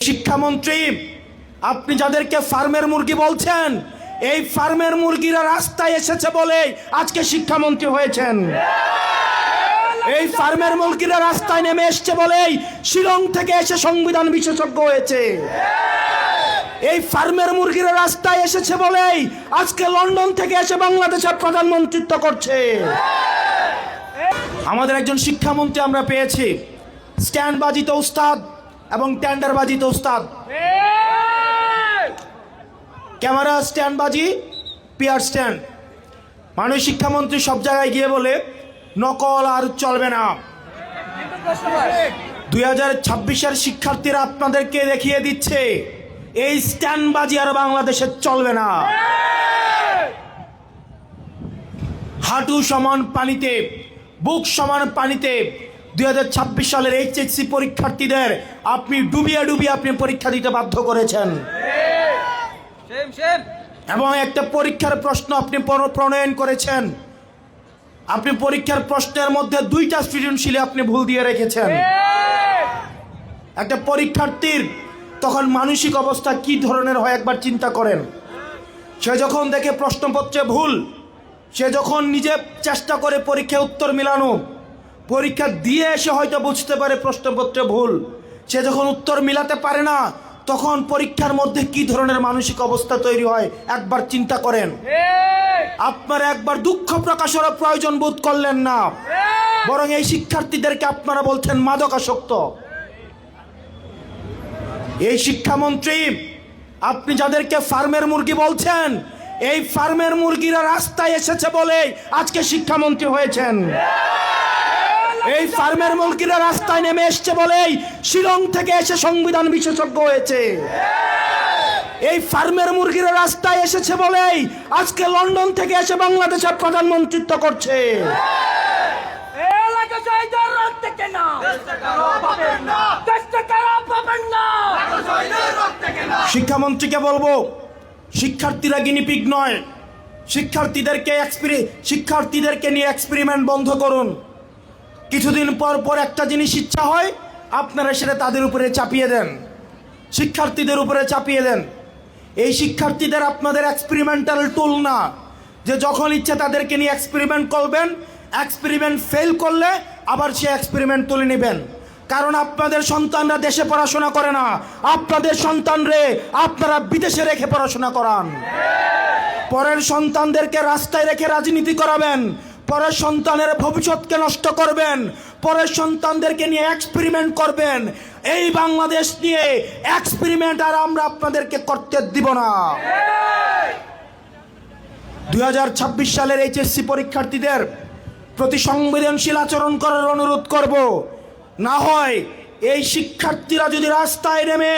শিক্ষামন্ত্রী, আপনি যাদেরকে ফার্মের মুরগি বলছেন, এই ফার্মের মুরগিরা রাস্তায় এসেছে বলেই আজকে শিক্ষামন্ত্রী হয়েছেন। এই ফার্মের মুরগিরা রাস্তায় নেমে এসেছে বলেই শিলং থেকে এসে সংবিধান বিশেষজ্ঞ হয়েছে। এই ফার্মের মুরগিরা রাস্তায় এসেছে বলেই আজকে লন্ডন থেকে এসে বাংলাদেশের প্রধানমন্ত্রিত্ব করছে। আমাদের একজন শিক্ষামন্ত্রী আমরা পেয়েছি, স্ট্যান্ডবাজিতে উস্তাদ এবং টেন্ডারবাজিতে উস্তাদ। ক্যামেরা স্ট্যান্ডবাজি, পিয়ার স্ট্যান্ড। মাননীয় শিক্ষামন্ত্রী সব জায়গায় গিয়ে বলে নকল আর চলবে না। 2026-এর শিক্ষার্থীরা আপনাদেরকে দেখিয়ে দিচ্ছে এই স্ট্যান্ডবাজি আর বাংলাদেশে চলবে না। হাঁটু সমান পানিতে, বুক সমান পানিতে 2026 সালের এইচএসসি পরীক্ষার্থীদের আপনি ডুবিয়ে ডুবিয়ে আপনি পরীক্ষা দিতে বাধ্য করেছেন। এবং একটা পরীক্ষার প্রশ্ন আপনি প্রণয়ন করেছেন। আপনি পরীক্ষার প্রশ্নের মধ্যে 2টা সৃজনশীলে আপনি ভুল দিয়ে রেখেছেন। একটা পরীক্ষার্থীর তখন মানসিক অবস্থা কি ধরনের হয় একবার চিন্তা করেন। সে যখন দেখে প্রশ্নপত্রে ভুল, সে যখন নিজে চেষ্টা করে পরীক্ষায় উত্তর মিলানো, পরীক্ষা দিয়ে এসে হয়তো বুঝতে পারে প্রশ্নপত্রে ভুল, সে যখন উত্তর মিলাতে পারে না, তখন পরীক্ষার মধ্যে কি ধরনের মানসিক অবস্থা তৈরি হয় একবার চিন্তা করেন। আপনারা একবার দুঃখ প্রকাশের প্রয়োজন বোধ করলেন না, বরং এই শিক্ষার্থীদেরকে আপনারা বলছেন মাদকাসক্ত। এই শিক্ষামন্ত্রী, আপনি যাদেরকে ফার্মের মুরগি বলছেন, এই ফার্মের মুরগিরা রাস্তায় এসেছে বলেই আজকে শিক্ষামন্ত্রী হয়েছেন। এই ফার্মের মুরগিরা রাস্তায় নেমে এসছে বলেই শিলং থেকে এসে সংবিধান বিশেষজ্ঞ হয়েছে। এই ফার্মের মুরগিরা রাস্তায় এসেছে বলেই আজকে লন্ডন থেকে এসে বাংলাদেশের প্রধানমন্ত্রিত্ব করছে। শিক্ষামন্ত্রীকে বলবো, শিক্ষার্থীরা গিনিপিগ নয়। শিক্ষার্থীদেরকে নিয়ে এক্সপেরিমেন্ট বন্ধ করুন। কিছুদিন পর পর একটা জিনিস ইচ্ছা হয়, আপনারা সেটা তাদের উপরে চাপিয়ে দেন, শিক্ষার্থীদের উপরে চাপিয়ে দেন। এই শিক্ষার্থীদের আপনাদের এক্সপেরিমেন্টাল টুল না, যে যখন ইচ্ছে তাদেরকে নিয়ে এক্সপেরিমেন্ট করবেন, এক্সপেরিমেন্ট ফেল করলে আবার সে এক্সপেরিমেন্ট তুলে নেবেন। কারণ আপনাদের সন্তানরা দেশে পড়াশোনা করে না, আপনাদের সন্তানরে আপনারা বিদেশে রেখে পড়াশোনা করান। পরের সন্তানদেরকে রাস্তায় রেখে রাজনীতি করাবেন, পরের সন্তানের ভবিষ্যৎকে নষ্ট করবেন, পরের সন্তানদেরকে নিয়ে এক্সপেরিমেন্ট করবেন। এই বাংলাদেশ নিয়ে এক্সপেরিমেন্ট আর আমরা আপনাদেরকে করতে দিব না। 2026 সালের এইচএসসি পরীক্ষার্থীদের প্রতি সংবেদনশীল আচরণ করার অনুরোধ করব। না হয় এই শিক্ষার্থীরা যদি রাস্তায় নেমে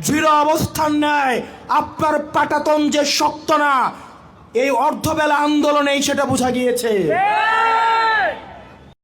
দৃঢ় অবস্থান নেয়, আপনার পাটাতন যে শক্ত না, এই অর্ধবেলা আন্দোলনেই সেটা বোঝা গিয়েছে।